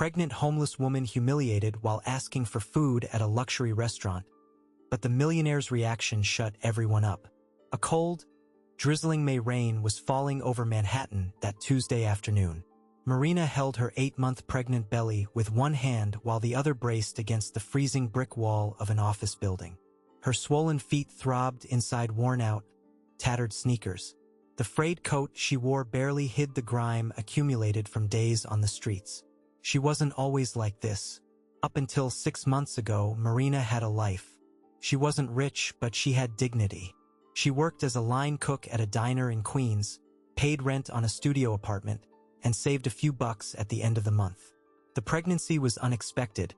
pregnant homeless woman humiliated while asking for food at a luxury restaurant. But the millionaire's reaction shut everyone up. A cold, drizzling May rain was falling over Manhattan that Tuesday afternoon. Marina held her 8-month pregnant belly with one hand while the other braced against the freezing brick wall of an office building. Her swollen feet throbbed inside worn-out, tattered sneakers. The frayed coat she wore barely hid the grime accumulated from days on the streets. She wasn't always like this. Up until 6 months ago, Marina had a life. She wasn't rich, but she had dignity. She worked as a line cook at a diner in Queens, paid rent on a studio apartment, and saved a few bucks at the end of the month. The pregnancy was unexpected,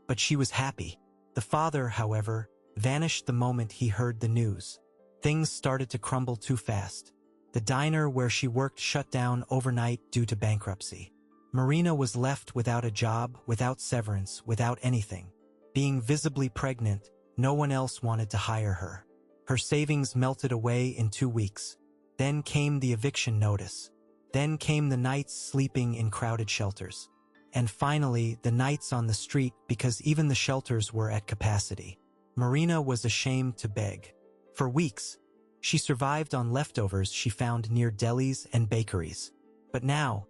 but she was happy. The father, however, vanished the moment he heard the news. Things started to crumble too fast. The diner where she worked shut down overnight due to bankruptcy. Marina was left without a job, without severance, without anything. Being visibly pregnant, no one else wanted to hire her. Her savings melted away in 2 weeks. Then came the eviction notice. Then came the nights sleeping in crowded shelters. And finally, the nights on the street because even the shelters were at capacity. Marina was ashamed to beg. For weeks, she survived on leftovers she found near delis and bakeries. But now,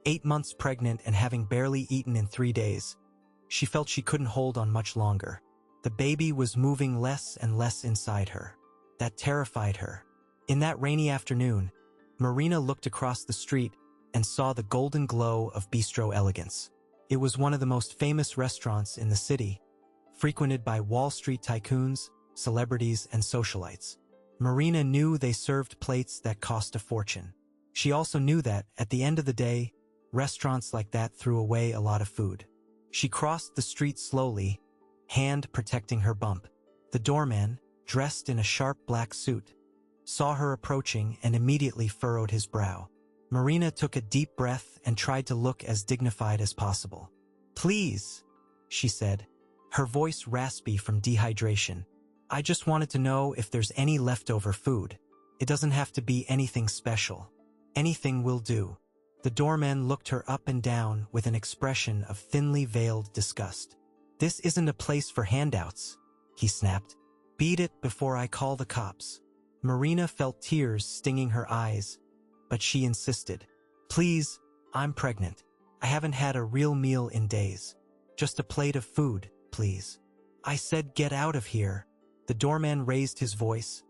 8 months pregnant and having barely eaten in 3 days, she felt she couldn't hold on much longer. The baby was moving less and less inside her. That terrified her. In that rainy afternoon, Marina looked across the street and saw the golden glow of Bistro Elegance. It was one of the most famous restaurants in the city, frequented by Wall Street tycoons, celebrities, and socialites. Marina knew they served plates that cost a fortune. She also knew that, at the end of the day, restaurants like that threw away a lot of food. She crossed the street slowly, hand protecting her bump. The doorman, dressed in a sharp black suit, saw her approaching and immediately furrowed his brow. Marina took a deep breath and tried to look as dignified as possible. "Please," she said, her voice raspy from dehydration. "I just wanted to know if there's any leftover food. It doesn't have to be anything special. Anything will do." The doorman looked her up and down with an expression of thinly veiled disgust. "This isn't a place for handouts," he snapped. "Beat it before I call the cops." Marina felt tears stinging her eyes, but she insisted. "Please, I'm pregnant. I haven't had a real meal in days. Just a plate of food, please." "I said get out of here." The doorman raised his voice,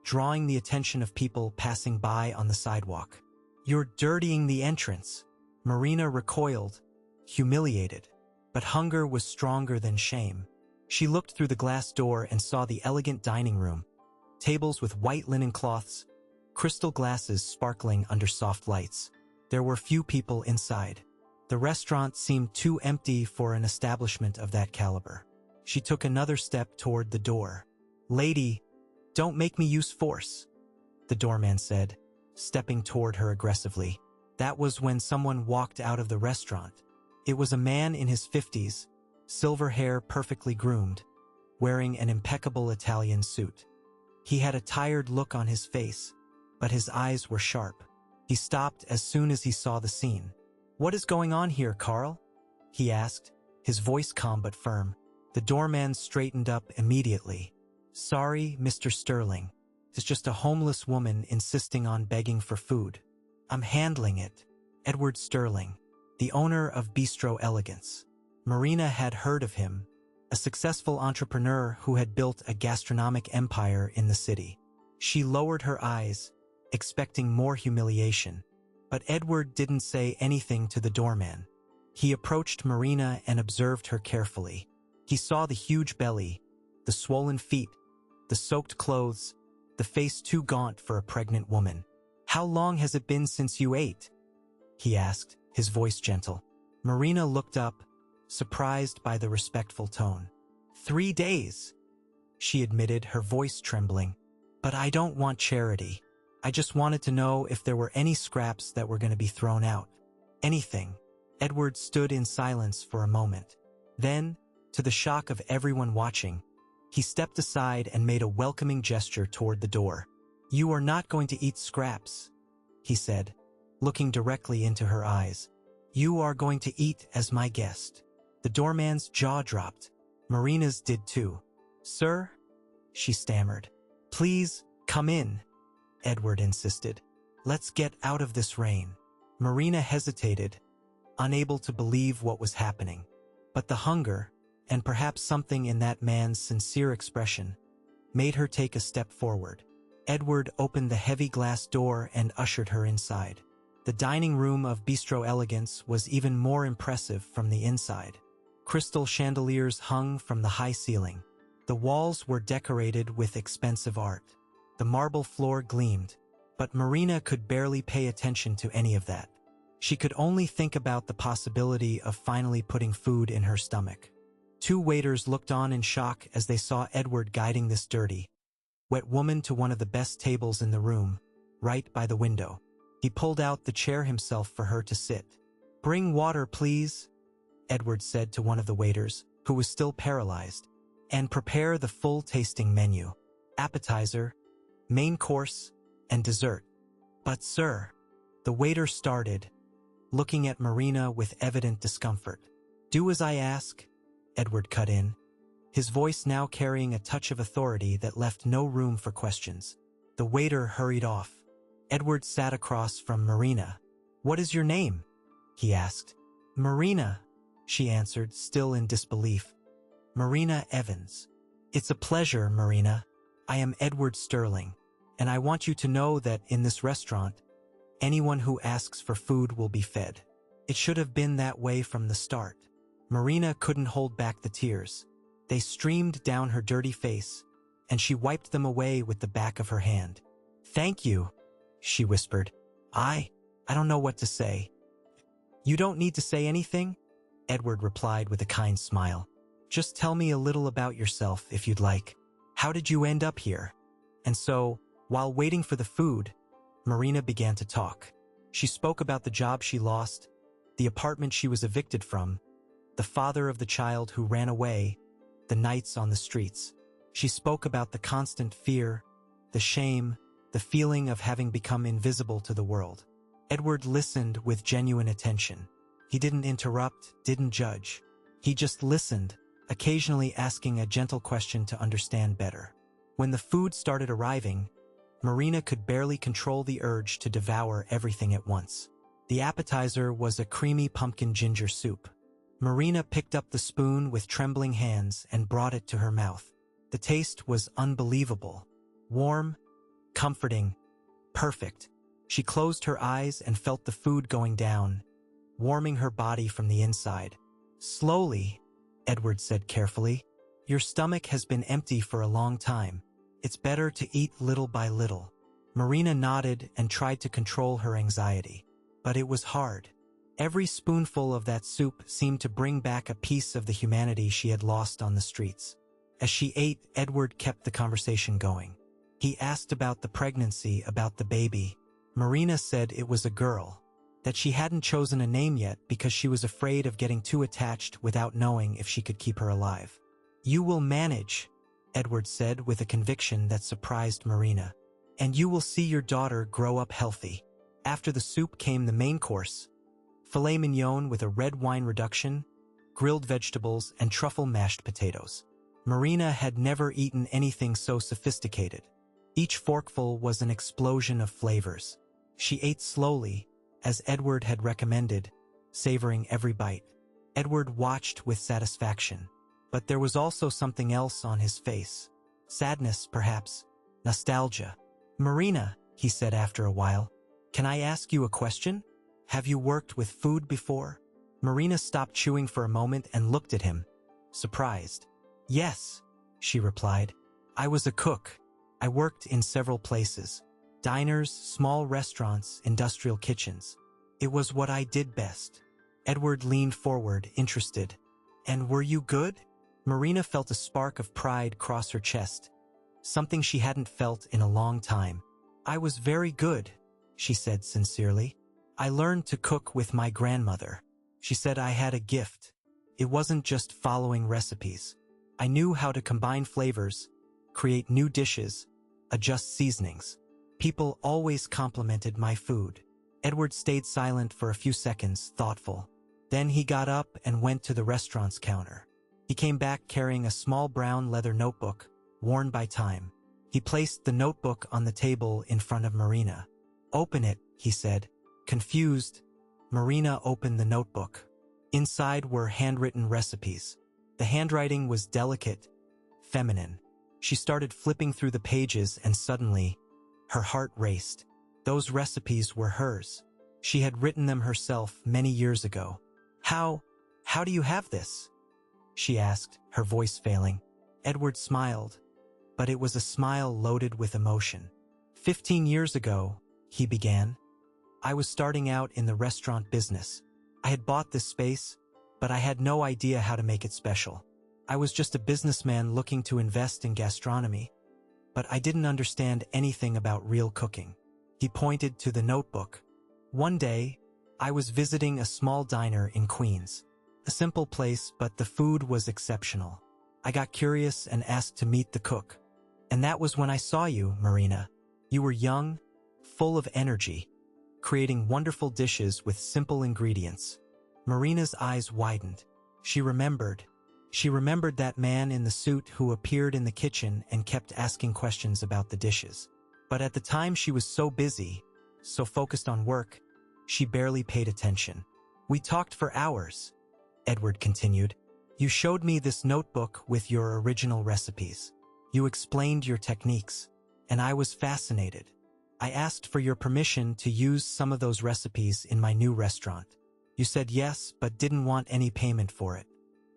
drawing the attention of people passing by on the sidewalk. "You're dirtying the entrance." Marina recoiled, humiliated. But hunger was stronger than shame. She looked through the glass door and saw the elegant dining room, tables with white linen cloths, crystal glasses sparkling under soft lights. There were few people inside. The restaurant seemed too empty for an establishment of that caliber. She took another step toward the door. "Lady, don't make me use force," the doorman said, stepping toward her aggressively. That was when someone walked out of the restaurant. It was a man in his 50s, silver hair perfectly groomed, wearing an impeccable Italian suit. He had a tired look on his face, but his eyes were sharp. He stopped as soon as he saw the scene. "What is going on here, Carl?" he asked, his voice calm but firm. The doorman straightened up immediately. "Sorry, Mr. Sterling. It's just a homeless woman insisting on begging for food. I'm handling it." Edward Sterling, the owner of Bistro Elegance. Marina had heard of him, a successful entrepreneur who had built a gastronomic empire in the city. She lowered her eyes, expecting more humiliation. But Edward didn't say anything to the doorman. He approached Marina and observed her carefully. He saw the huge belly, the swollen feet, the soaked clothes, the face too gaunt for a pregnant woman. "How long has it been since you ate?" he asked, his voice gentle. Marina looked up, surprised by the respectful tone. 3 days, she admitted, her voice trembling. "But I don't want charity. I just wanted to know if there were any scraps that were going to be thrown out. Anything." Edward stood in silence for a moment. Then, to the shock of everyone watching, he stepped aside and made a welcoming gesture toward the door. "You are not going to eat scraps," he said, looking directly into her eyes. You are going to eat as my guest." The doorman's jaw dropped. Marina's did too. "Sir?" she stammered. "Please, come in," Edward insisted. "Let's get out of this rain." Marina hesitated, unable to believe what was happening. But the hunger, and perhaps something in that man's sincere expression, made her take a step forward. Edward opened the heavy glass door and ushered her inside. The dining room of bistro elegance was even more impressive from the inside. Crystal chandeliers hung from the high ceiling. The walls were decorated with expensive art. The marble floor gleamed, but Marina could barely pay attention to any of that. She could only think about the possibility of finally putting food in her stomach. Two waiters looked on in shock as they saw Edward guiding this dirty, wet woman to one of the best tables in the room, right by the window. He pulled out the chair himself for her to sit. "Bring water, please," Edward said to one of the waiters, who was still paralyzed, "and prepare the full tasting menu. Appetizer, main course, and dessert." "But sir," the waiter started, looking at Marina with evident discomfort. "Do as I ask," Edward cut in, his voice now carrying a touch of authority that left no room for questions. The waiter hurried off. Edward sat across from Marina. "What is your name?" he asked. "Marina," she answered, still in disbelief. "Marina Evans." "It's a pleasure, Marina. I am Edward Sterling, and I want you to know that in this restaurant, anyone who asks for food will be fed. It should have been that way from the start." Marina couldn't hold back the tears. They streamed down her dirty face, and she wiped them away with the back of her hand. "Thank you," she whispered. I don't know what to say." "You don't need to say anything," Edward replied with a kind smile. "Just tell me a little about yourself if you'd like. How did you end up here?" And so, while waiting for the food, Marina began to talk. She spoke about the job she lost, the apartment she was evicted from, the father of the child who ran away, the nights on the streets. She spoke about the constant fear, the shame, the feeling of having become invisible to the world. Edward listened with genuine attention. He didn't interrupt, didn't judge. He just listened, occasionally asking a gentle question to understand better. When the food started arriving, Marina could barely control the urge to devour everything at once. The appetizer was a creamy pumpkin ginger soup. Marina picked up the spoon with trembling hands and brought it to her mouth. The taste was unbelievable. Warm, comforting, perfect. She closed her eyes and felt the food going down, warming her body from the inside. "Slowly," Edward said carefully. "Your stomach has been empty for a long time. It's better to eat little by little." Marina nodded and tried to control her anxiety. But it was hard. Every spoonful of that soup seemed to bring back a piece of the humanity she had lost on the streets. As she ate, Edward kept the conversation going. He asked about the pregnancy, about the baby. Marina said it was a girl, that she hadn't chosen a name yet because she was afraid of getting too attached without knowing if she could keep her alive. "You will manage," Edward said with a conviction that surprised Marina. "And you will see your daughter grow up healthy." After the soup came the main course, filet mignon with a red wine reduction, grilled vegetables, and truffle mashed potatoes. Marina had never eaten anything so sophisticated. Each forkful was an explosion of flavors. She ate slowly, as Edward had recommended, savoring every bite. Edward watched with satisfaction. But there was also something else on his face. Sadness, perhaps. Nostalgia. "Marina," he said after a while, "can I ask you a question? Have you worked with food before?" Marina stopped chewing for a moment and looked at him, surprised. "Yes," she replied. "I was a cook. I worked in several places. Diners, small restaurants, industrial kitchens. It was what I did best." Edward leaned forward, interested. "And were you good?" Marina felt a spark of pride cross her chest, something she hadn't felt in a long time. "I was very good," she said sincerely. "I learned to cook with my grandmother. She said I had a gift. It wasn't just following recipes. I knew how to combine flavors, create new dishes, adjust seasonings. People always complimented my food. Edward stayed silent for a few seconds, thoughtful. Then he got up and went to the restaurant's counter. He came back carrying a small brown leather notebook, worn by time. He placed the notebook on the table in front of Marina. "Open it," he said. Confused, Marina opened the notebook. Inside were handwritten recipes. The handwriting was delicate, feminine. She started flipping through the pages and suddenly, her heart raced. Those recipes were hers. She had written them herself many years ago. How do you have this?" she asked, her voice failing. Edward smiled, but it was a smile loaded with emotion. 15 years ago, he began. I was starting out in the restaurant business. I had bought this space, but I had no idea how to make it special. I was just a businessman looking to invest in gastronomy, but I didn't understand anything about real cooking. He pointed to the notebook. One day, I was visiting a small diner in Queens. A simple place, but the food was exceptional. I got curious and asked to meet the cook. And that was when I saw you, Marina. You were young, full of energy, creating wonderful dishes with simple ingredients. Marina's eyes widened. She remembered that man in the suit who appeared in the kitchen and kept asking questions about the dishes. But at the time she was so busy, so focused on work, she barely paid attention. "We talked for hours," Edward continued. "You showed me this notebook with your original recipes. You explained your techniques, and I was fascinated. I asked for your permission to use some of those recipes in my new restaurant. You said yes, but didn't want any payment for it.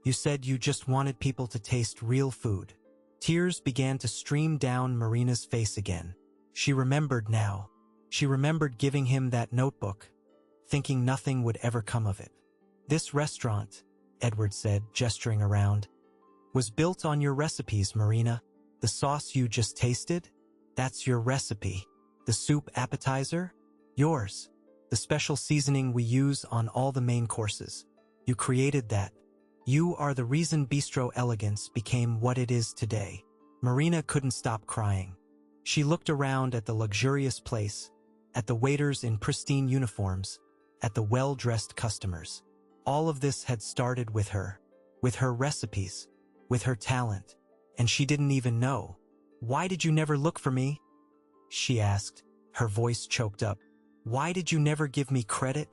You said you just wanted people to taste real food." Tears began to stream down Marina's face again. She remembered now. She remembered giving him that notebook, thinking nothing would ever come of it. "This restaurant," Edward said, gesturing around, "was built on your recipes, Marina. The sauce you just tasted? That's your recipe. The soup appetizer? Yours. The special seasoning we use on all the main courses. You created that. You are the reason Bistro Elegance became what it is today." Marina couldn't stop crying. She looked around at the luxurious place, at the waiters in pristine uniforms, at the well-dressed customers. All of this had started with her recipes, with her talent, and she didn't even know. "Why did you never look for me?" she asked, her voice choked up. "Why did you never give me credit?"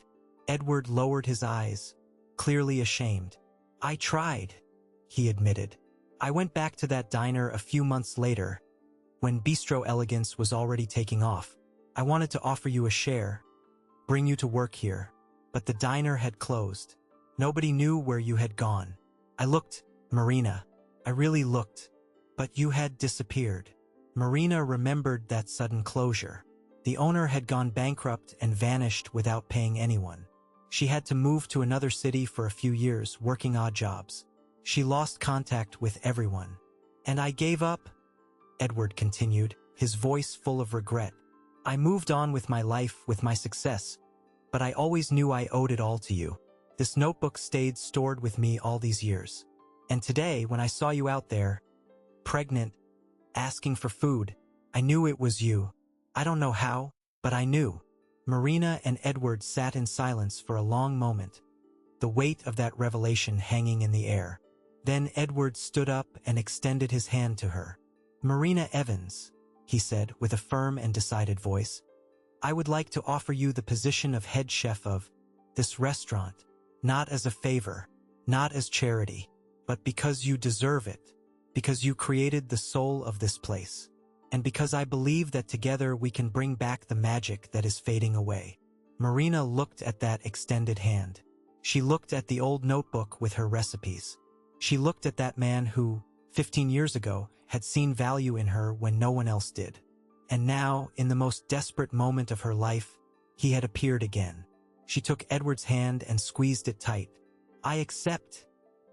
Edward lowered his eyes, clearly ashamed. "I tried," he admitted. "I went back to that diner a few months later, when Bistro Elegance was already taking off. I wanted to offer you a share, bring you to work here, but the diner had closed. Nobody knew where you had gone. I looked, Marina. I really looked, but you had disappeared." Marina remembered that sudden closure. The owner had gone bankrupt and vanished without paying anyone. She had to move to another city for a few years, working odd jobs. She lost contact with everyone. "And I gave up," Edward continued, his voice full of regret. "I moved on with my life, with my success, but I always knew I owed it all to you. This notebook stayed stored with me all these years. And today, when I saw you out there, pregnant, asking for food, I knew it was you. I don't know how, but I knew." Marina and Edward sat in silence for a long moment, the weight of that revelation hanging in the air. Then Edward stood up and extended his hand to her. "Marina Evans," he said with a firm and decided voice, "I would like to offer you the position of head chef of this restaurant, not as a favor, not as charity, but because you deserve it, because you created the soul of this place, and because I believe that together we can bring back the magic that is fading away." Marina looked at that extended hand. She looked at the old notebook with her recipes. She looked at that man who, 15 years ago, had seen value in her when no one else did. And now, in the most desperate moment of her life, he had appeared again. She took Edward's hand and squeezed it tight. "I accept,"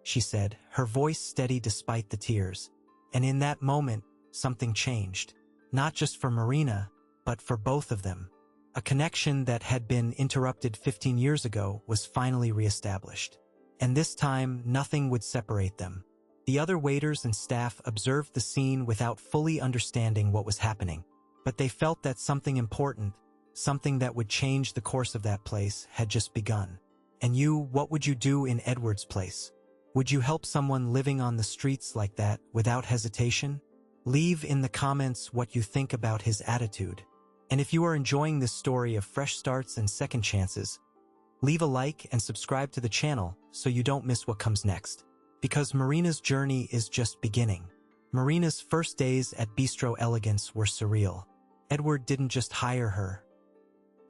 she said, her voice steady despite the tears. And in that moment, something changed. Not just for Marina, but for both of them. A connection that had been interrupted 15 years ago was finally reestablished. And this time, nothing would separate them. The other waiters and staff observed the scene without fully understanding what was happening. But they felt that something important, something that would change the course of that place, had just begun. And you, what would you do in Edward's place? Would you help someone living on the streets like that without hesitation? Leave in the comments what you think about his attitude. And if you are enjoying this story of fresh starts and second chances, leave a like and subscribe to the channel so you don't miss what comes next. Because Marina's journey is just beginning. Marina's first days at Bistro Elegance were surreal. Edward didn't just hire her.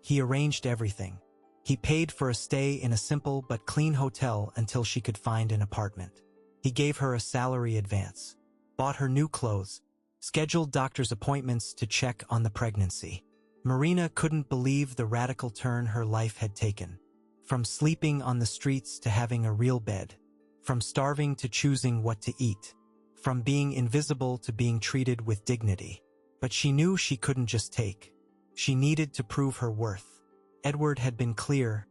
He arranged everything. He paid for a stay in a simple but clean hotel until she could find an apartment. He gave her a salary advance, bought her new clothes, scheduled doctor's appointments to check on the pregnancy. Marina couldn't believe the radical turn her life had taken. From sleeping on the streets to having a real bed. From starving to choosing what to eat. From being invisible to being treated with dignity. But she knew she couldn't just take. She needed to prove her worth. Edward had been clear.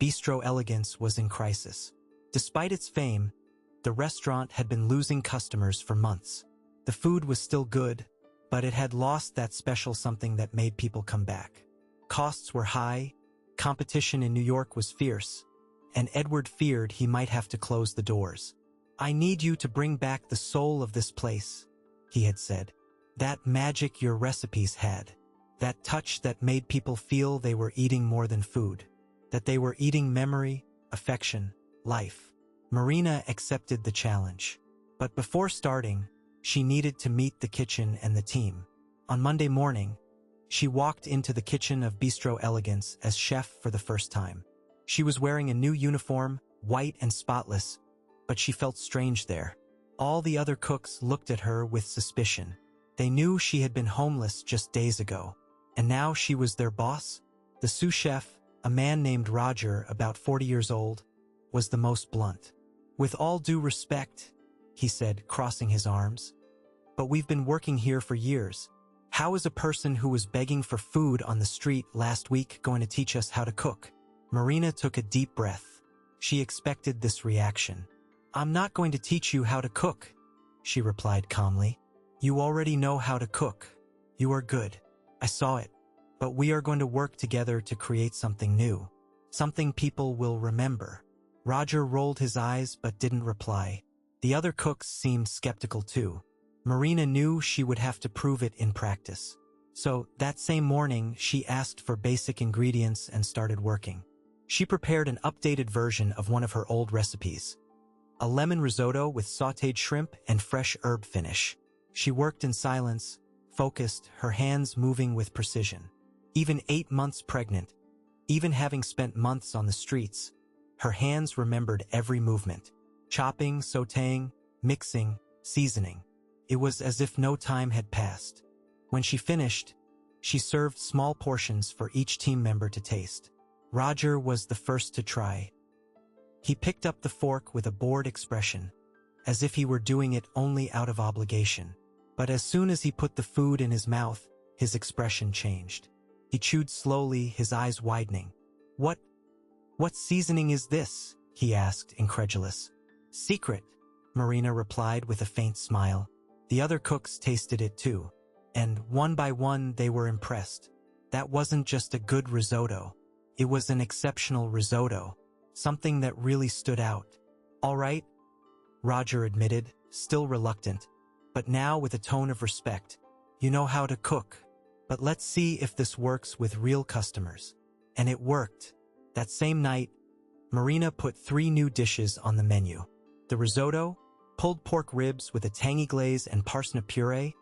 Bistro Elegance was in crisis. Despite its fame, the restaurant had been losing customers for months. The food was still good, but it had lost that special something that made people come back. Costs were high, competition in New York was fierce, and Edward feared he might have to close the doors. "I need you to bring back the soul of this place," he had said. "That magic your recipes had. That touch that made people feel they were eating more than food. That they were eating memory, affection, life." Marina accepted the challenge. But before starting, she needed to meet the kitchen and the team. On Monday morning, she walked into the kitchen of Bistro Elegance as chef for the first time. She was wearing a new uniform, white and spotless, but she felt strange there. All the other cooks looked at her with suspicion. They knew she had been homeless just days ago. And now she was their boss? The sous chef, a man named Roger, about 40 years old, was the most blunt. "With all due respect," he said, crossing his arms, "but we've been working here for years. How is a person who was begging for food on the street last week going to teach us how to cook?" Marina took a deep breath. She expected this reaction. "I'm not going to teach you how to cook," she replied calmly. "You already know how to cook. You are good. I saw it. But we are going to work together to create something new. Something people will remember." Roger rolled his eyes but didn't reply. The other cooks seemed skeptical too. Marina knew she would have to prove it in practice. So, that same morning, she asked for basic ingredients and started working. She prepared an updated version of one of her old recipes. A lemon risotto with sautéed shrimp and fresh herb finish. She worked in silence, focused, her hands moving with precision. Even 8 months pregnant, even having spent months on the streets, her hands remembered every movement. Chopping, sautéing, mixing, seasoning. It was as if no time had passed. When she finished, she served small portions for each team member to taste. Roger was the first to try. He picked up the fork with a bored expression, as if he were doing it only out of obligation. But as soon as he put the food in his mouth, his expression changed. He chewed slowly, his eyes widening. What seasoning is this?" he asked, incredulous. "Secret," Marina replied with a faint smile. The other cooks tasted it too, and one by one they were impressed. That wasn't just a good risotto. It was an exceptional risotto, something that really stood out. "All right," Roger admitted, still reluctant, but now with a tone of respect. "You know how to cook. But let's see if this works with real customers." And it worked. That same night, Marina put 3 new dishes on the menu. The risotto, pulled pork ribs with a tangy glaze and parsnip puree,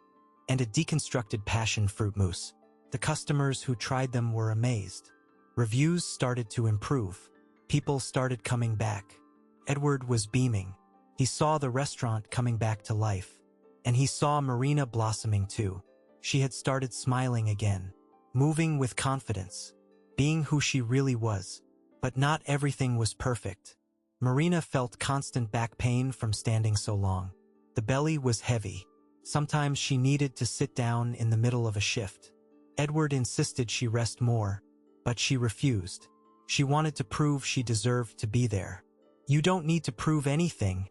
and a deconstructed passion fruit mousse. The customers who tried them were amazed. Reviews started to improve. People started coming back. Edward was beaming. He saw the restaurant coming back to life. And he saw Marina blossoming too. She had started smiling again, moving with confidence, being who she really was. But not everything was perfect. Marina felt constant back pain from standing so long. The belly was heavy. Sometimes she needed to sit down in the middle of a shift. Edward insisted she rest more, but she refused. She wanted to prove she deserved to be there. "You don't need to prove anything,"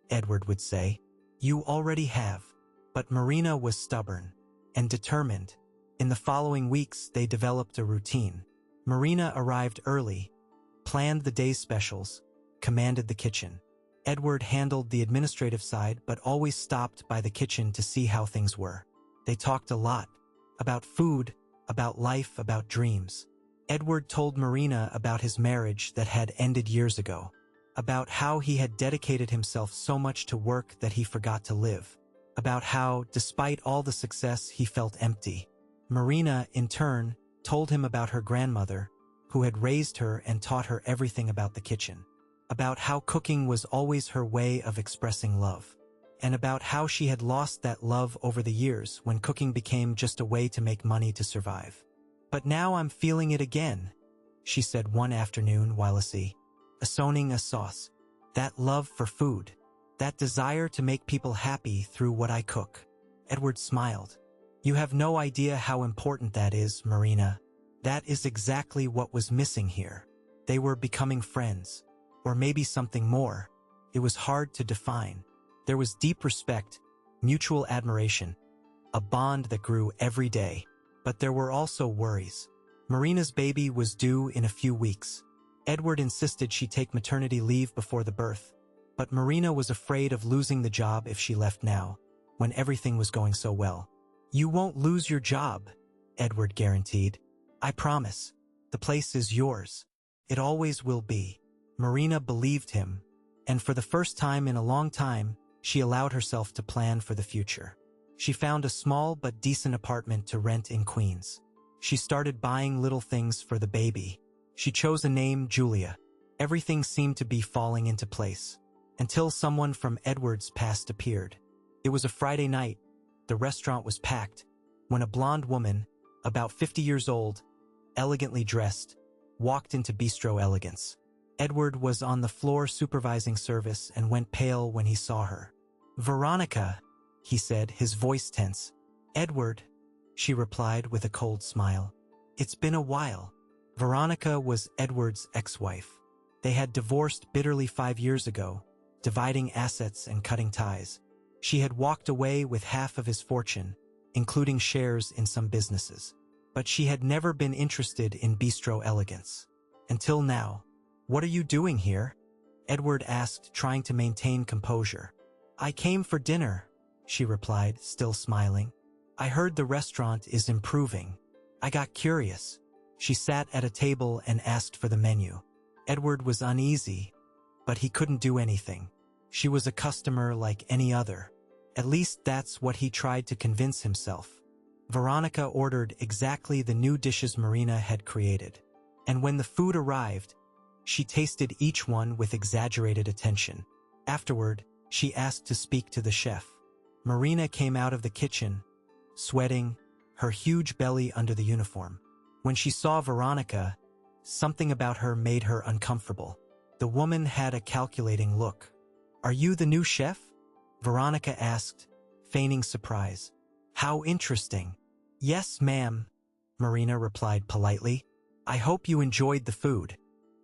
Edward would say. "You already have." But Marina was stubborn and determined. In the following weeks, they developed a routine. Marina arrived early, planned the day's specials, commanded the kitchen. Edward handled the administrative side but always stopped by the kitchen to see how things were. They talked a lot. About food, about life, about dreams. Edward told Marina about his marriage that had ended years ago. About how he had dedicated himself so much to work that he forgot to live. About how, despite all the success, he felt empty. Marina, in turn, told him about her grandmother, who had raised her and taught her everything about the kitchen. About how cooking was always her way of expressing love. And about how she had lost that love over the years when cooking became just a way to make money to survive. "But now I'm feeling it again," she said one afternoon while assoning a sauce. "That love for food. That desire to make people happy through what I cook." Edward smiled. "You have no idea how important that is, Marina. That is exactly what was missing here." They were becoming friends. Or maybe something more. It was hard to define. There was deep respect, mutual admiration, a bond that grew every day. But there were also worries. Marina's baby was due in a few weeks. Edward insisted she take maternity leave before the birth. But Marina was afraid of losing the job if she left now, when everything was going so well. "You won't lose your job," Edward guaranteed. "I promise. The place is yours. It always will be." Marina believed him, and for the first time in a long time, she allowed herself to plan for the future. She found a small but decent apartment to rent in Queens. She started buying little things for the baby. She chose a name, Julia. Everything seemed to be falling into place, until someone from Edward's past appeared. It was a Friday night. The restaurant was packed, when a blonde woman, about 50 years old, elegantly dressed, walked into Bistro Elegance. Edward was on the floor supervising service and went pale when he saw her. "Veronica," he said, his voice tense. "Edward," she replied with a cold smile. "It's been a while." Veronica was Edward's ex-wife. They had divorced bitterly 5 years ago, dividing assets and cutting ties. She had walked away with half of his fortune, including shares in some businesses. But she had never been interested in Bistro Elegance. Until now. "What are you doing here?" Edward asked, trying to maintain composure. "I came for dinner," she replied, still smiling. "I heard the restaurant is improving. I got curious." She sat at a table and asked for the menu. Edward was uneasy, but he couldn't do anything. She was a customer like any other. At least that's what he tried to convince himself. Veronica ordered exactly the new dishes Marina had created. And when the food arrived, she tasted each one with exaggerated attention. Afterward, she asked to speak to the chef. Marina came out of the kitchen, sweating, her huge belly under the uniform. When she saw Veronica, something about her made her uncomfortable. The woman had a calculating look. "Are you the new chef?" Veronica asked, feigning surprise. "How interesting." "Yes, ma'am," Marina replied politely. "I hope you enjoyed the food."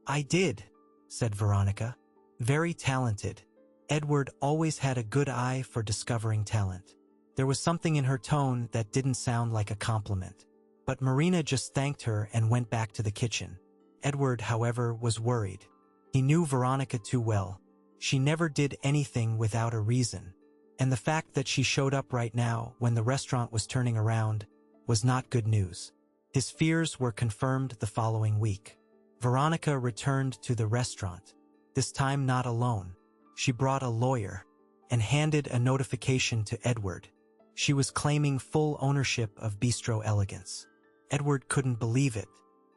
"I did," said Veronica. "Very talented." Edward always had a good eye for discovering talent. There was something in her tone that didn't sound like a compliment. But Marina just thanked her and went back to the kitchen. Edward, however, was worried. He knew Veronica too well. She never did anything without a reason. And the fact that she showed up right now, when the restaurant was turning around, was not good news. His fears were confirmed the following week. Veronica returned to the restaurant, this time not alone. She brought a lawyer and handed a notification to Edward. She was claiming full ownership of Bistro Elegance. Edward couldn't believe it.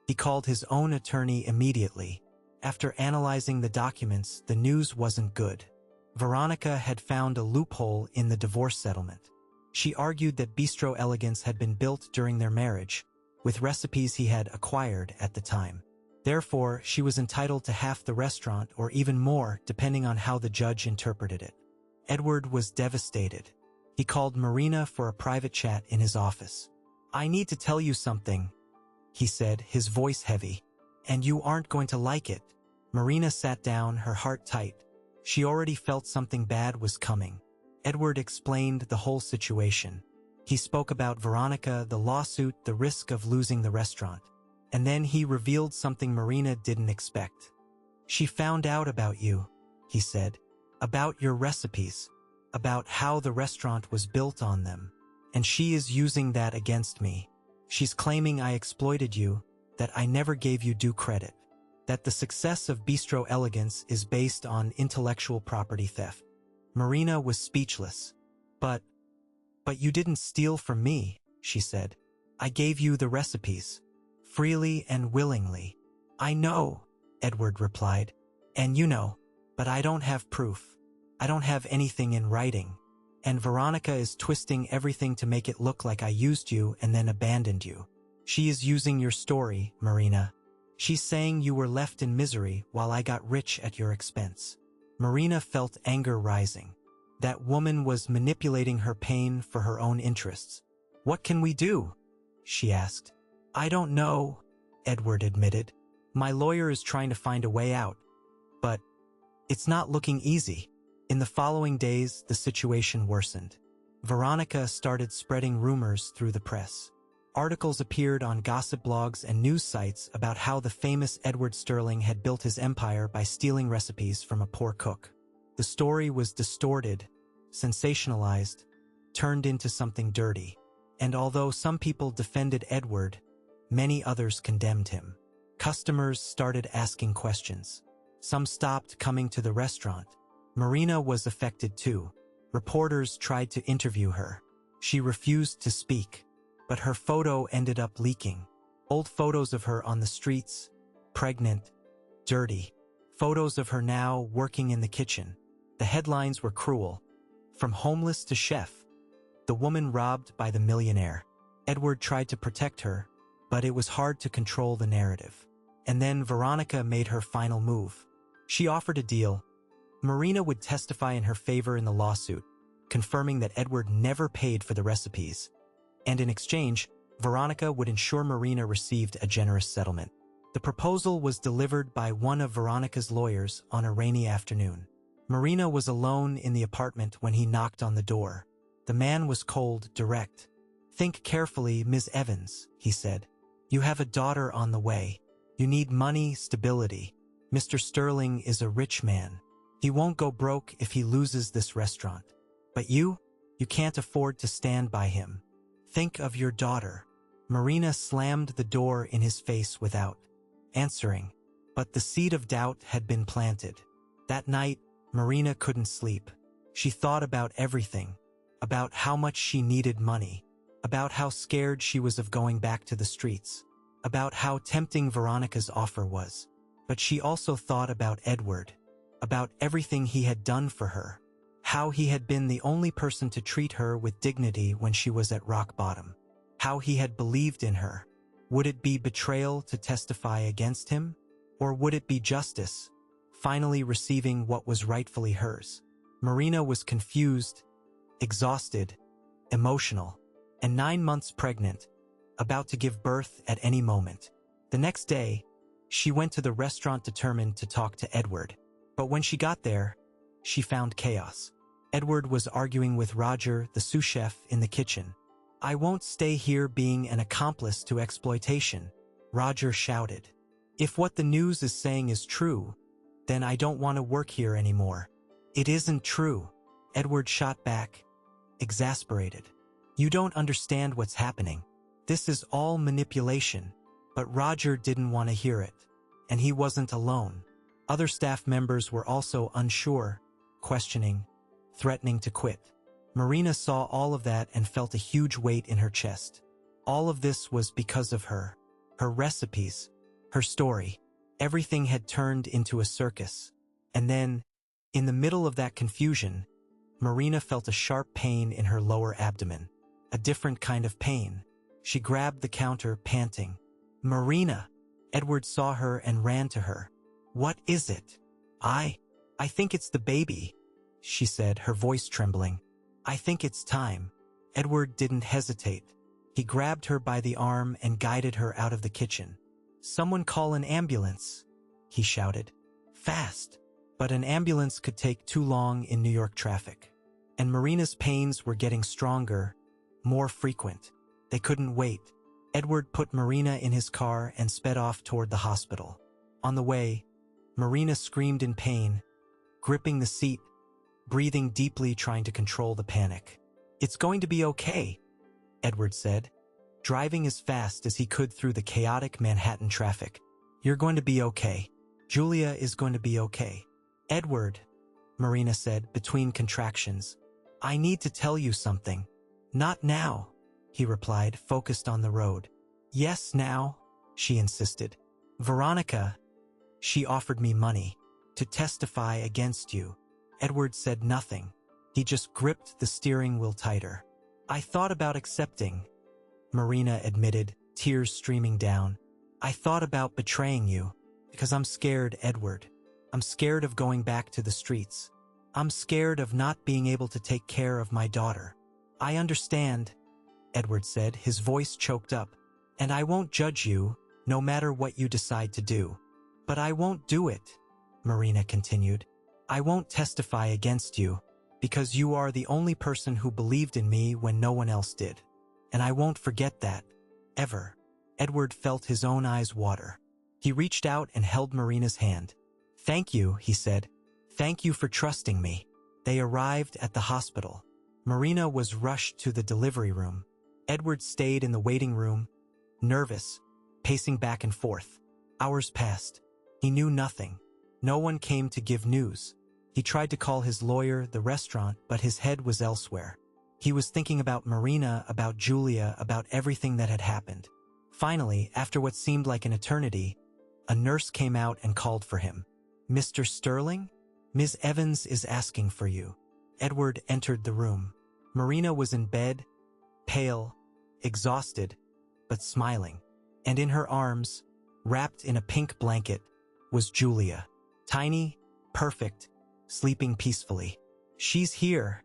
He called his own attorney immediately. After analyzing the documents, the news wasn't good. Veronica had found a loophole in the divorce settlement. She argued that Bistro Elegance had been built during their marriage, with recipes he had acquired at the time. Therefore, she was entitled to half the restaurant or even more, depending on how the judge interpreted it. Edward was devastated. He called Marina for a private chat in his office. "I need to tell you something," he said, his voice heavy. "And you aren't going to like it." Marina sat down, her heart tight. She already felt something bad was coming. Edward explained the whole situation. He spoke about Veronica, the lawsuit, the risk of losing the restaurant. And then he revealed something Marina didn't expect. She found out about you, he said. About your recipes. About how the restaurant was built on them. And she is using that against me. She's claiming I exploited you, that I never gave you due credit. That the success of Bistro Elegance is based on intellectual property theft. Marina was speechless. But you didn't steal from me, she said. I gave you the recipes. Freely and willingly. I know, Edward replied. And you know, but I don't have proof. I don't have anything in writing. And Veronica is twisting everything to make it look like I used you and then abandoned you. She is using your story, Marina. She's saying you were left in misery while I got rich at your expense. Marina felt anger rising. That woman was manipulating her pain for her own interests. What can we do? She asked. I don't know, Edward admitted. My lawyer is trying to find a way out. But it's not looking easy. In the following days, the situation worsened. Veronica started spreading rumors through the press. Articles appeared on gossip blogs and news sites about how the famous Edward Sterling had built his empire by stealing recipes from a poor cook. The story was distorted, sensationalized, turned into something dirty. And although some people defended Edward, many others condemned him. Customers started asking questions. Some stopped coming to the restaurant. Marina was affected too. Reporters tried to interview her. She refused to speak, but her photo ended up leaking. Old photos of her on the streets, pregnant, dirty. Photos of her now working in the kitchen. The headlines were cruel. From homeless to chef. The woman robbed by the millionaire. Edward tried to protect her, but it was hard to control the narrative. And then Veronica made her final move. She offered a deal. Marina would testify in her favor in the lawsuit, confirming that Edward never paid for the recipes. And in exchange, Veronica would ensure Marina received a generous settlement. The proposal was delivered by one of Veronica's lawyers on a rainy afternoon. Marina was alone in the apartment when he knocked on the door. The man was cold, direct. Think carefully, Ms. Evans, he said. You have a daughter on the way. You need money, stability. Mr. Sterling is a rich man. He won't go broke if he loses this restaurant. But you can't afford to stand by him. Think of your daughter. Marina slammed the door in his face without answering. But the seed of doubt had been planted. That night, Marina couldn't sleep. She thought about everything. About how much she needed money. About how scared she was of going back to the streets. About how tempting Veronica's offer was. But she also thought about Edward. About everything he had done for her. How he had been the only person to treat her with dignity when she was at rock bottom. How he had believed in her. Would it be betrayal to testify against him? Or would it be justice, finally receiving what was rightfully hers? Marina was confused, exhausted, emotional, and 9 months pregnant, about to give birth at any moment. The next day, she went to the restaurant determined to talk to Edward. But when she got there, she found chaos. Edward was arguing with Roger, the sous chef, in the kitchen. I won't stay here being an accomplice to exploitation, Roger shouted. If what the news is saying is true, then I don't want to work here anymore. It isn't true, Edward shot back, exasperated. You don't understand what's happening. This is all manipulation. But Roger didn't want to hear it. And he wasn't alone. Other staff members were also unsure, questioning, threatening to quit. Marina saw all of that and felt a huge weight in her chest. All of this was because of her. Her recipes, her story. Everything had turned into a circus. And then, in the middle of that confusion, Marina felt a sharp pain in her lower abdomen. A different kind of pain. She grabbed the counter, panting. Marina! Edward saw her and ran to her. What is it? I think it's the baby, she said, her voice trembling. I think it's time. Edward didn't hesitate. He grabbed her by the arm and guided her out of the kitchen. Someone call an ambulance, he shouted. Fast. But an ambulance could take too long in New York traffic. And Marina's pains were getting stronger, more frequent. They couldn't wait. Edward put Marina in his car and sped off toward the hospital. On the way, Marina screamed in pain, gripping the seat, breathing deeply, trying to control the panic. "It's going to be okay," Edward said, driving as fast as he could through the chaotic Manhattan traffic. "You're going to be okay. Julia is going to be okay." "Edward," Marina said between contractions, "I need to tell you something." "Not now," he replied, focused on the road. "Yes, now," she insisted. "Veronica, she offered me money to testify against you." Edward said nothing. He just gripped the steering wheel tighter. "I thought about accepting," Marina admitted, tears streaming down. "I thought about betraying you, because I'm scared, Edward. I'm scared of going back to the streets. I'm scared of not being able to take care of my daughter." "I understand," Edward said, his voice choked up. "And I won't judge you, no matter what you decide to do. But I won't do it," Marina continued. "I won't testify against you, because you are the only person who believed in me when no one else did. And I won't forget that, ever." Edward felt his own eyes water. He reached out and held Marina's hand. "Thank you," he said. "Thank you for trusting me." They arrived at the hospital. Marina was rushed to the delivery room. Edward stayed in the waiting room, nervous, pacing back and forth. Hours passed. He knew nothing. No one came to give news. He tried to call his lawyer, the restaurant, but his head was elsewhere. He was thinking about Marina, about Julia, about everything that had happened. Finally, after what seemed like an eternity, a nurse came out and called for him. "Mr. Sterling? Ms. Evans is asking for you." Edward entered the room. Marina was in bed, pale, exhausted, but smiling. And in her arms, wrapped in a pink blanket, was Julia. Tiny, perfect, sleeping peacefully. "She's here,"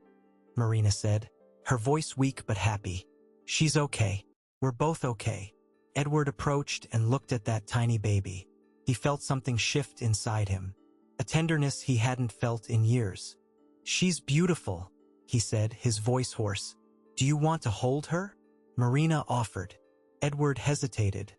Marina said, her voice weak but happy. "She's okay. We're both okay." Edward approached and looked at that tiny baby. He felt something shift inside him, a tenderness he hadn't felt in years. "She's beautiful," he said, his voice hoarse. "Do you want to hold her?" Marina offered. Edward hesitated,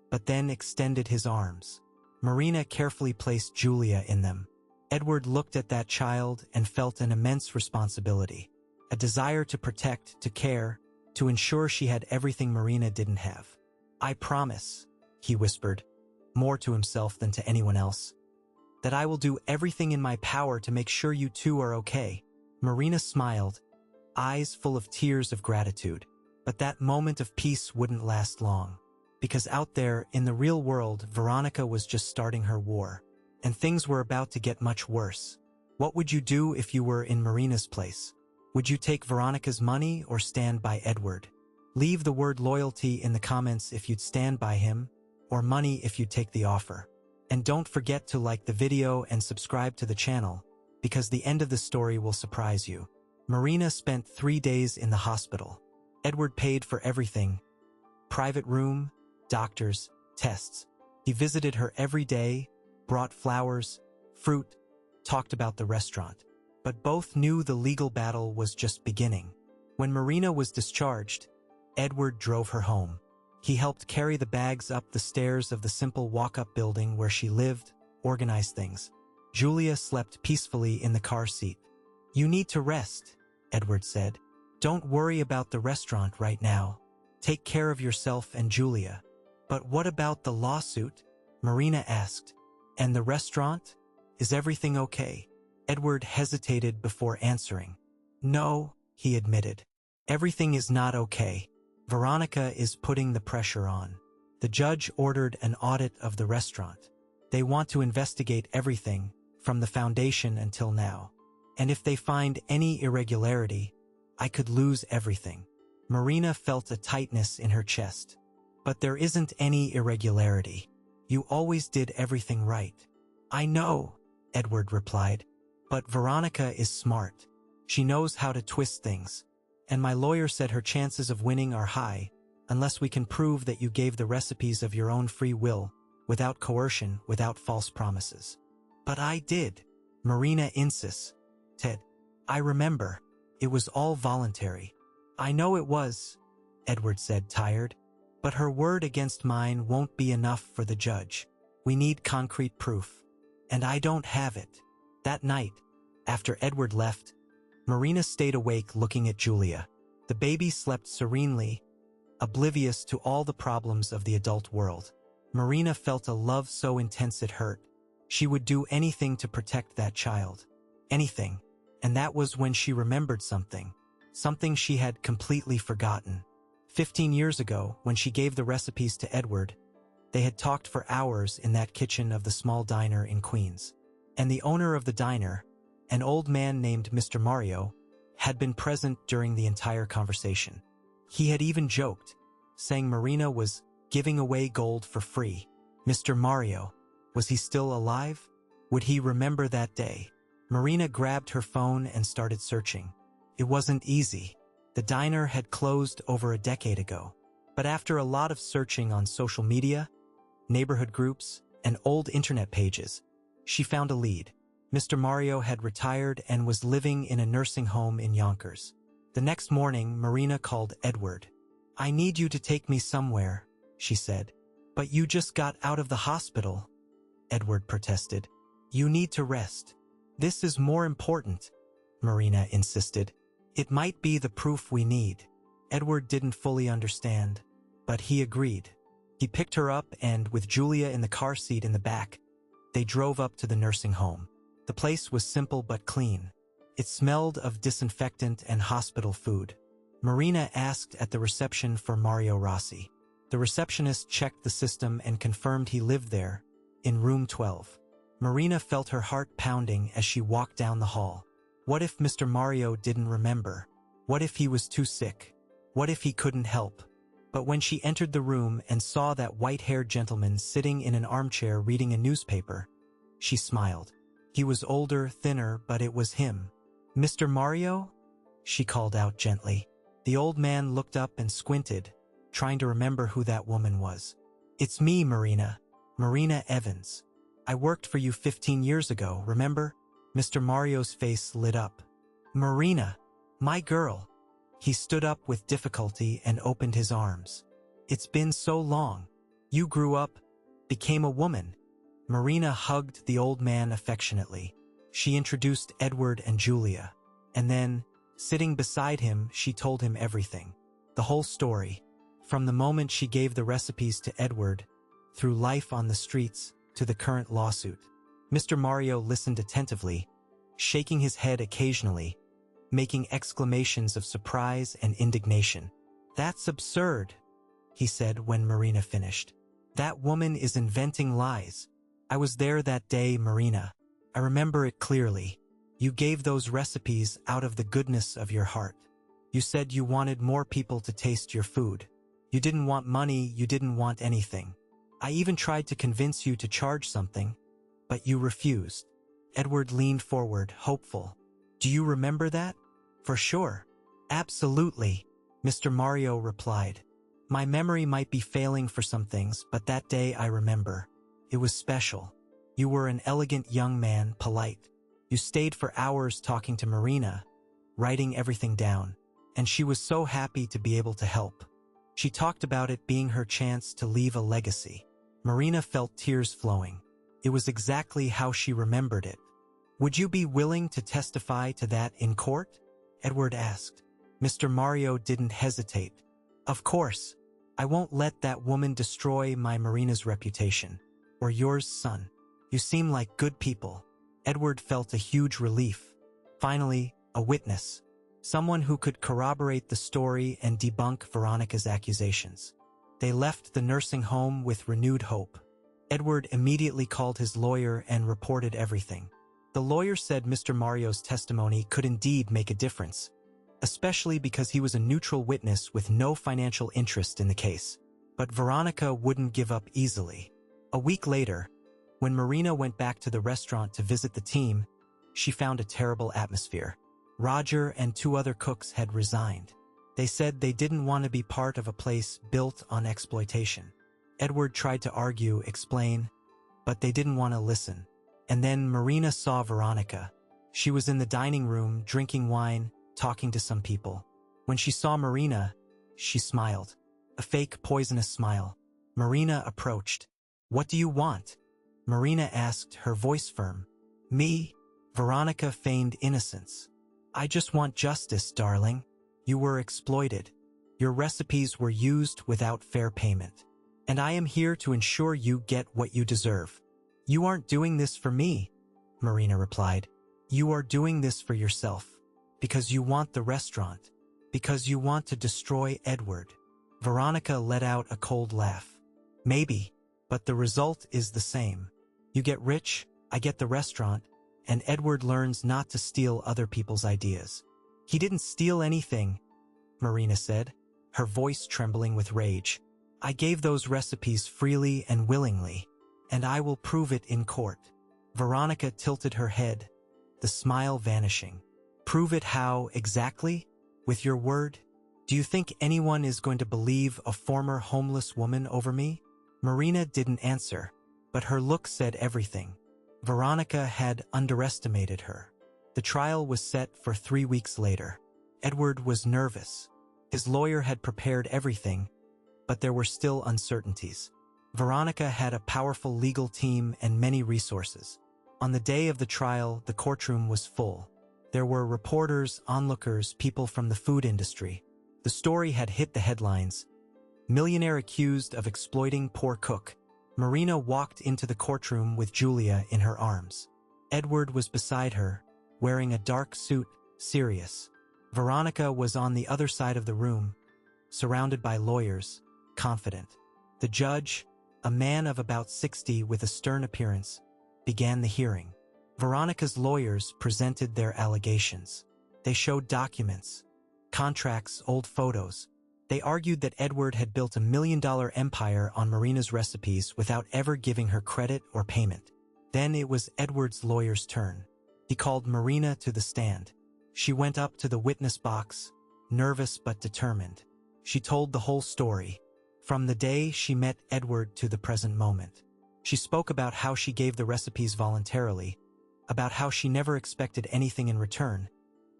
but then extended his arms. Marina carefully placed Julia in them. Edward looked at that child and felt an immense responsibility, a desire to protect, to care, to ensure she had everything Marina didn't have. "I promise," he whispered, more to himself than to anyone else, "that I will do everything in my power to make sure you two are okay." Marina smiled, eyes full of tears of gratitude. But that moment of peace wouldn't last long, because out there, in the real world, Veronica was just starting her war, and things were about to get much worse. What would you do if you were in Marina's place? Would you take Veronica's money or stand by Edward? Leave the word loyalty in the comments if you'd stand by him, or money if you'd take the offer. And don't forget to like the video and subscribe to the channel, because the end of the story will surprise you. Marina spent 3 days in the hospital. Edward paid for everything: private room, doctors, tests. He visited her every day, brought flowers, fruit, talked about the restaurant. But both knew the legal battle was just beginning. When Marina was discharged, Edward drove her home. He helped carry the bags up the stairs of the simple walk-up building where she lived, organized things. Julia slept peacefully in the car seat. "You need to rest," Edward said. "Don't worry about the restaurant right now. Take care of yourself and Julia." "But what about the lawsuit?" Marina asked. "And the restaurant? Is everything okay?" Edward hesitated before answering. "No," he admitted. "Everything is not okay. Veronica is putting the pressure on. The judge ordered an audit of the restaurant. They want to investigate everything, from the foundation until now. And if they find any irregularity, I could lose everything." Marina felt a tightness in her chest. "But there isn't any irregularity. You always did everything right." "I know," Edward replied. "But Veronica is smart. She knows how to twist things. And my lawyer said her chances of winning are high, unless we can prove that you gave the recipes of your own free will, without coercion, without false promises." "But I did," Marina insists. "Ted, I remember. It was all voluntary. I know it was, Edward said, tired. But her word against mine won't be enough for the judge. We need concrete proof. And I don't have it. That night, after Edward left, Marina stayed awake looking at Julia. The baby slept serenely, oblivious to all the problems of the adult world. Marina felt a love so intense it hurt. She would do anything to protect that child. Anything. And that was when she remembered something. Something she had completely forgotten. 15 years ago, when she gave the recipes to Edward, they had talked for hours in that kitchen of the small diner in Queens. And the owner of the diner, an old man named Mr. Mario, had been present during the entire conversation. He had even joked, saying Marina was giving away gold for free. Mr. Mario, was he still alive? Would he remember that day? Marina grabbed her phone and started searching. It wasn't easy. The diner had closed over a decade ago. But after a lot of searching on social media, neighborhood groups, and old internet pages, she found a lead. Mr. Mario had retired and was living in a nursing home in Yonkers. The next morning, Marina called Edward. I need you to take me somewhere, she said. But you just got out of the hospital, Edward protested. You need to rest. This is more important, Marina insisted. It might be the proof we need. Edward didn't fully understand, but he agreed. He picked her up and, with Julia in the car seat in the back, they drove up to the nursing home. The place was simple but clean. It smelled of disinfectant and hospital food. Marina asked at the reception for Mario Rossi. The receptionist checked the system and confirmed he lived there, in room 12. Marina felt her heart pounding as she walked down the hall. What if Mr. Mario didn't remember? What if he was too sick? What if he couldn't help? But when she entered the room and saw that white-haired gentleman sitting in an armchair reading a newspaper, she smiled. He was older, thinner, but it was him. Mr. Mario? She called out gently. The old man looked up and squinted, trying to remember who that woman was. It's me, Marina. Marina Evans. I worked for you 15 years ago, remember? Mr. Mario's face lit up. Marina, my girl. He stood up with difficulty and opened his arms. It's been so long. You grew up, became a woman. Marina hugged the old man affectionately. She introduced Edward and Julia. And then, sitting beside him, she told him everything. The whole story. From the moment she gave the recipes to Edward, through life on the streets, to the current lawsuit. Mr. Mario listened attentively, shaking his head occasionally, making exclamations of surprise and indignation. That's absurd, he said when Marina finished. That woman is inventing lies. I was there that day, Marina. I remember it clearly. You gave those recipes out of the goodness of your heart. You said you wanted more people to taste your food. You didn't want money, you didn't want anything. I even tried to convince you to charge something, but you refused. Edward leaned forward, hopeful. Do you remember that? For sure. Absolutely, Mr. Mario replied. My memory might be failing for some things, but that day I remember. It was special. You were an elegant young man, polite. You stayed for hours talking to Marina, writing everything down, and she was so happy to be able to help. She talked about it being her chance to leave a legacy. Marina felt tears flowing. It was exactly how she remembered it. Would you be willing to testify to that in court? Edward asked. Mr. Mario didn't hesitate. Of course. I won't let that woman destroy my Marina's reputation. Or yours, son. You seem like good people. Edward felt a huge relief. Finally, a witness. Someone who could corroborate the story and debunk Veronica's accusations. They left the nursing home with renewed hope. Edward immediately called his lawyer and reported everything. The lawyer said Mr. Mario's testimony could indeed make a difference, especially because he was a neutral witness with no financial interest in the case. But Veronica wouldn't give up easily. A week later, when Marina went back to the restaurant to visit the team, she found a terrible atmosphere. Roger and 2 other cooks had resigned. They said they didn't want to be part of a place built on exploitation. Edward tried to argue, explain, but they didn't want to listen. And then Marina saw Veronica. She was in the dining room, drinking wine, talking to some people. When she saw Marina, she smiled. A fake, poisonous smile. Marina approached. "What do you want?" Marina asked, her voice firm. "Me?" Veronica feigned innocence. "I just want justice, darling. You were exploited. Your recipes were used without fair payment. And I am here to ensure you get what you deserve." "You aren't doing this for me," Marina replied. "You are doing this for yourself. Because you want the restaurant. Because you want to destroy Edward." Veronica let out a cold laugh. "Maybe, but the result is the same. You get rich, I get the restaurant, and Edward learns not to steal other people's ideas." "He didn't steal anything," Marina said, her voice trembling with rage. "I gave those recipes freely and willingly, and I will prove it in court." Veronica tilted her head, the smile vanishing. "Prove it how, exactly? With your word? Do you think anyone is going to believe a former homeless woman over me?" Marina didn't answer, but her look said everything. Veronica had underestimated her. The trial was set for 3 weeks later. Edward was nervous. His lawyer had prepared everything, but there were still uncertainties. Veronica had a powerful legal team and many resources. On the day of the trial, the courtroom was full. There were reporters, onlookers, people from the food industry. The story had hit the headlines. Millionaire accused of exploiting poor cook. Marina walked into the courtroom with Julia in her arms. Edward was beside her, wearing a dark suit, serious. Veronica was on the other side of the room, surrounded by lawyers, confident. The judge, a man of about 60 with a stern appearance, began the hearing. Veronica's lawyers presented their allegations. They showed documents, contracts, old photos. They argued that Edward had built $1 million empire on Marina's recipes without ever giving her credit or payment. Then it was Edward's lawyer's turn. He called Marina to the stand. She went up to the witness box, nervous but determined. She told the whole story, from the day she met Edward to the present moment. She spoke about how she gave the recipes voluntarily, about how she never expected anything in return,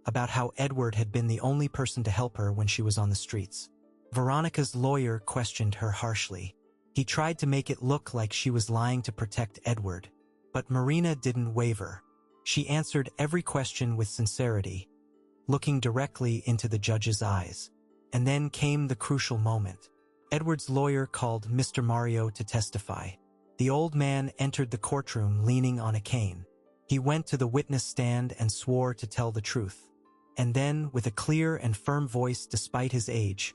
about how Edward had been the only person to help her when she was on the streets. Veronica's lawyer questioned her harshly. He tried to make it look like she was lying to protect Edward. But Marina didn't waver. She answered every question with sincerity, looking directly into the judge's eyes. And then came the crucial moment. Edward's lawyer called Mr. Mario to testify. The old man entered the courtroom leaning on a cane. He went to the witness stand and swore to tell the truth. And then, with a clear and firm voice despite his age,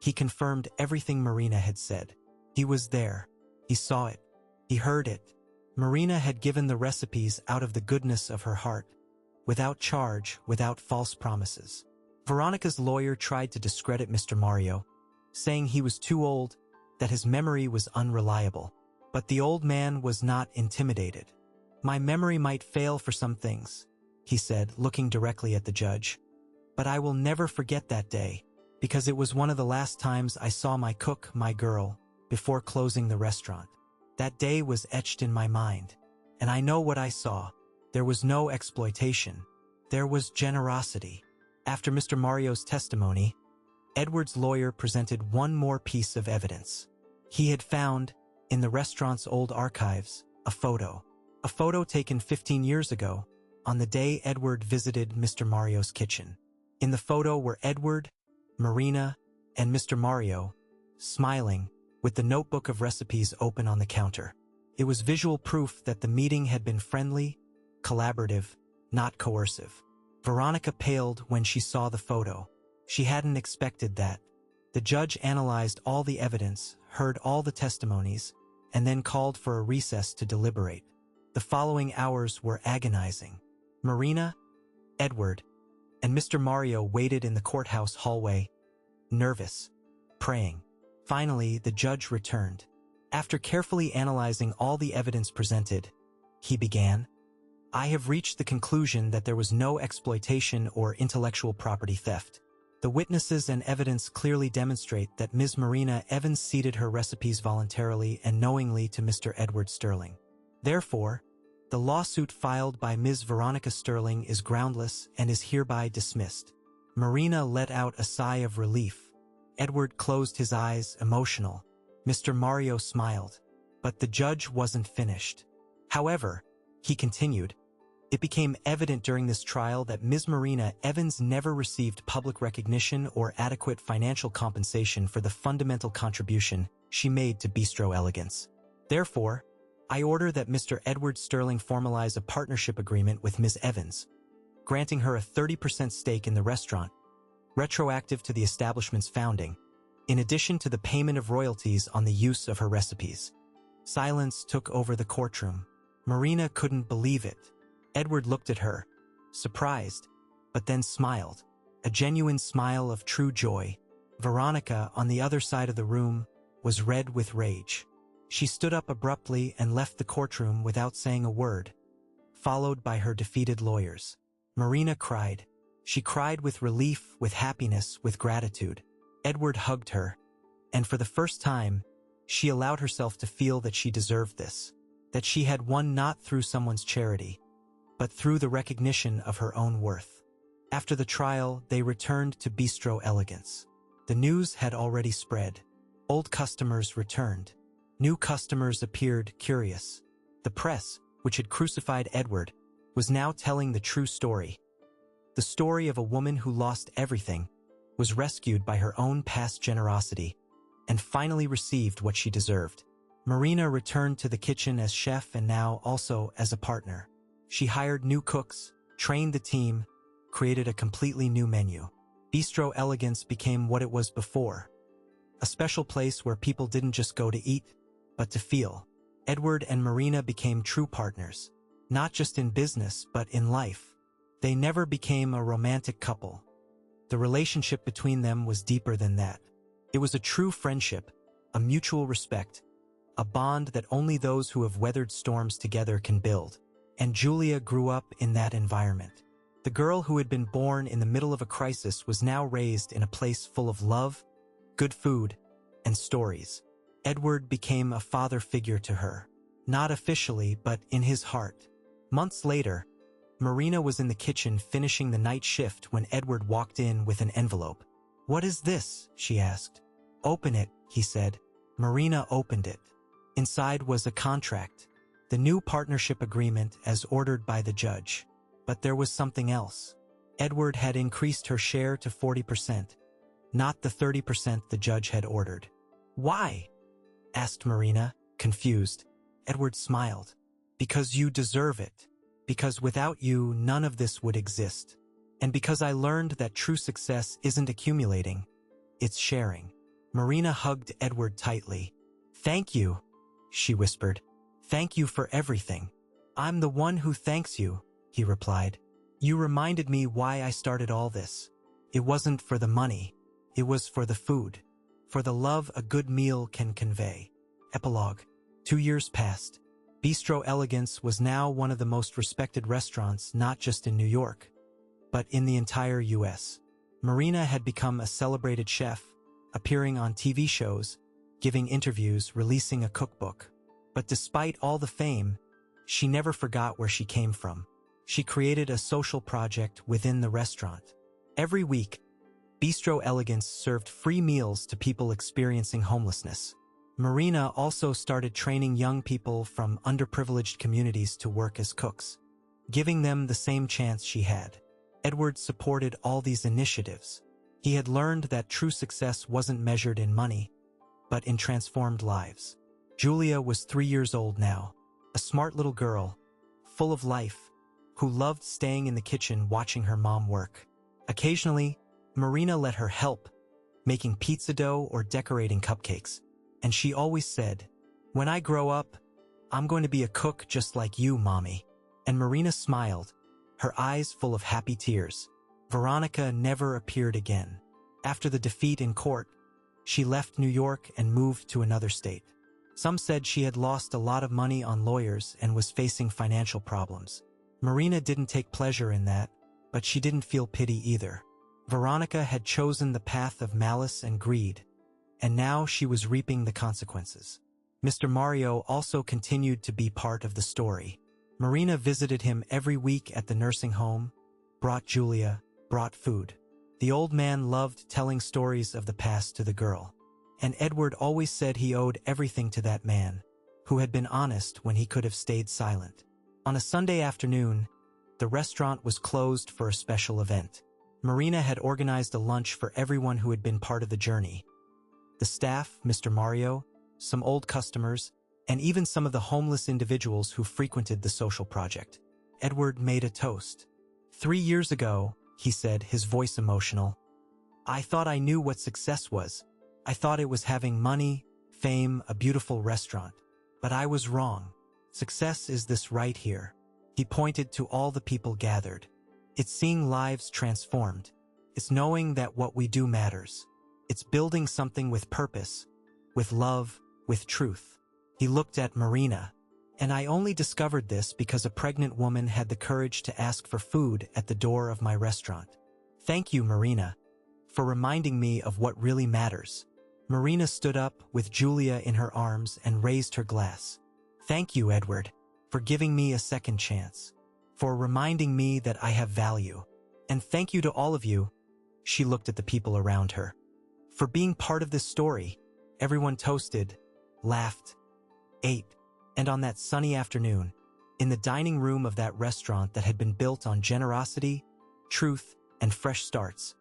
he confirmed everything Marina had said. He was there. He saw it. He heard it. Marina had given the recipes out of the goodness of her heart, without charge, without false promises. Veronica's lawyer tried to discredit Mr. Mario, saying he was too old, that his memory was unreliable. But the old man was not intimidated. "My memory might fail for some things," he said, looking directly at the judge. "But I will never forget that day, because it was one of the last times I saw my cook, my girl, before closing the restaurant. That day was etched in my mind. And I know what I saw. There was no exploitation. There was generosity." After Mr. Mario's testimony, Edward's lawyer presented one more piece of evidence. He had found, in the restaurant's old archives, a photo taken 15 years ago, on the day Edward visited Mr. Mario's kitchen. In the photo were Edward, Marina, and Mr. Mario, smiling, with the notebook of recipes open on the counter. It was visual proof that the meeting had been friendly, collaborative, not coercive. Veronica paled when she saw the photo. She hadn't expected that. The judge analyzed all the evidence, heard all the testimonies, and then called for a recess to deliberate. The following hours were agonizing. Marina, Edward, and Mr. Mario waited in the courthouse hallway, nervous, praying. Finally, the judge returned. After carefully analyzing all the evidence presented, he began, "I have reached the conclusion that there was no exploitation or intellectual property theft. The witnesses and evidence clearly demonstrate that Ms. Marina Evans ceded her recipes voluntarily and knowingly to Mr. Edward Sterling. Therefore, the lawsuit filed by Ms. Veronica Sterling is groundless and is hereby dismissed." Marina let out a sigh of relief. Edward closed his eyes, emotional. Mr. Mario smiled. But the judge wasn't finished. However, he continued, it became evident during this trial that Ms. Marina Evans never received public recognition or adequate financial compensation for the fundamental contribution she made to Bistro Elegance. Therefore, I order that Mr. Edward Sterling formalize a partnership agreement with Ms. Evans, granting her a 30% stake in the restaurant, retroactive to the establishment's founding, in addition to the payment of royalties on the use of her recipes. Silence took over the courtroom. Marina couldn't believe it. Edward looked at her, surprised, but then smiled, a genuine smile of true joy. Veronica, on the other side of the room, was red with rage. She stood up abruptly and left the courtroom without saying a word, followed by her defeated lawyers. Marina cried. She cried with relief, with happiness, with gratitude. Edward hugged her, and for the first time, she allowed herself to feel that she deserved this, that she had won not through someone's charity, but through the recognition of her own worth. After the trial, they returned to Bistro Elegance. The news had already spread. Old customers returned. New customers appeared, curious. The press, which had crucified Edward, was now telling the true story. The story of a woman who lost everything, was rescued by her own past generosity, and finally received what she deserved. Marina returned to the kitchen as chef and now also as a partner. She hired new cooks, trained the team, created a completely new menu. Bistro Elegance became what it was before, a special place where people didn't just go to eat, but to feel. Edward and Marina became true partners, not just in business but in life. They never became a romantic couple. The relationship between them was deeper than that. It was a true friendship, a mutual respect, a bond that only those who have weathered storms together can build. And Julia grew up in that environment. The girl who had been born in the middle of a crisis was now raised in a place full of love, good food, and stories. Edward became a father figure to her, not officially but in his heart. Months later, Marina was in the kitchen finishing the night shift when Edward walked in with an envelope. "What is this?" she asked. "Open it," he said. Marina opened it. Inside was a contract, the new partnership agreement as ordered by the judge. But there was something else. Edward had increased her share to 40%, not the 30% the judge had ordered. "Why?" asked Marina, confused. Edward smiled. "Because you deserve it. Because without you, none of this would exist. And because I learned that true success isn't accumulating, it's sharing." Marina hugged Edward tightly. "Thank you," she whispered. "Thank you for everything." "I'm the one who thanks you," he replied. "You reminded me why I started all this. It wasn't for the money. It was for the food. For the love a good meal can convey." Epilogue. 2 years passed. Bistro Elegance was now one of the most respected restaurants not just in New York, but in the entire U.S. Marina had become a celebrated chef, appearing on TV shows, giving interviews, releasing a cookbook. But despite all the fame, she never forgot where she came from. She created a social project within the restaurant. Every week, Bistro Elegance served free meals to people experiencing homelessness. Marina also started training young people from underprivileged communities to work as cooks, giving them the same chance she had. Edward supported all these initiatives. He had learned that true success wasn't measured in money, but in transformed lives. Julia was 3 years old now, a smart little girl, full of life, who loved staying in the kitchen watching her mom work. Occasionally, Marina let her help, making pizza dough or decorating cupcakes. And she always said, "When I grow up, I'm going to be a cook just like you, Mommy." And Marina smiled, her eyes full of happy tears. Veronica never appeared again. After the defeat in court, she left New York and moved to another state. Some said she had lost a lot of money on lawyers and was facing financial problems. Marina didn't take pleasure in that, but she didn't feel pity either. Veronica had chosen the path of malice and greed, and now she was reaping the consequences. Mr. Mario also continued to be part of the story. Marina visited him every week at the nursing home, brought Julia, brought food. The old man loved telling stories of the past to the girl, and Edward always said he owed everything to that man, who had been honest when he could have stayed silent. On a Sunday afternoon, the restaurant was closed for a special event. Marina had organized a lunch for everyone who had been part of the journey. The staff, Mr. Mario, some old customers, and even some of the homeless individuals who frequented the social project. Edward made a toast. 3 years ago, he said, his voice emotional, I thought I knew what success was. I thought it was having money, fame, a beautiful restaurant. But I was wrong. Success is this right here. He pointed to all the people gathered. It's seeing lives transformed. It's knowing that what we do matters. It's building something with purpose, with love, with truth. He looked at Marina, and I only discovered this because a pregnant woman had the courage to ask for food at the door of my restaurant. Thank you, Marina, for reminding me of what really matters. Marina stood up with Julia in her arms and raised her glass. Thank you, Edward, for giving me a second chance, for reminding me that I have value. And thank you to all of you, she looked at the people around her, for being part of this story. Everyone toasted, laughed, ate, and on that sunny afternoon, in the dining room of that restaurant that had been built on generosity, truth, and fresh starts,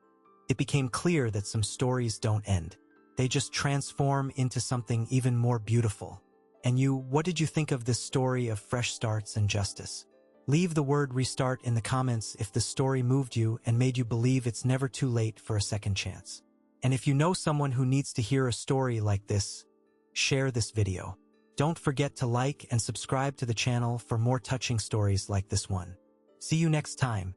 it became clear that some stories don't end. They just transform into something even more beautiful. And you, what did you think of this story of fresh starts and justice? Leave the word restart in the comments if the story moved you and made you believe it's never too late for a second chance. And if you know someone who needs to hear a story like this, share this video. Don't forget to like and subscribe to the channel for more touching stories like this one. See you next time.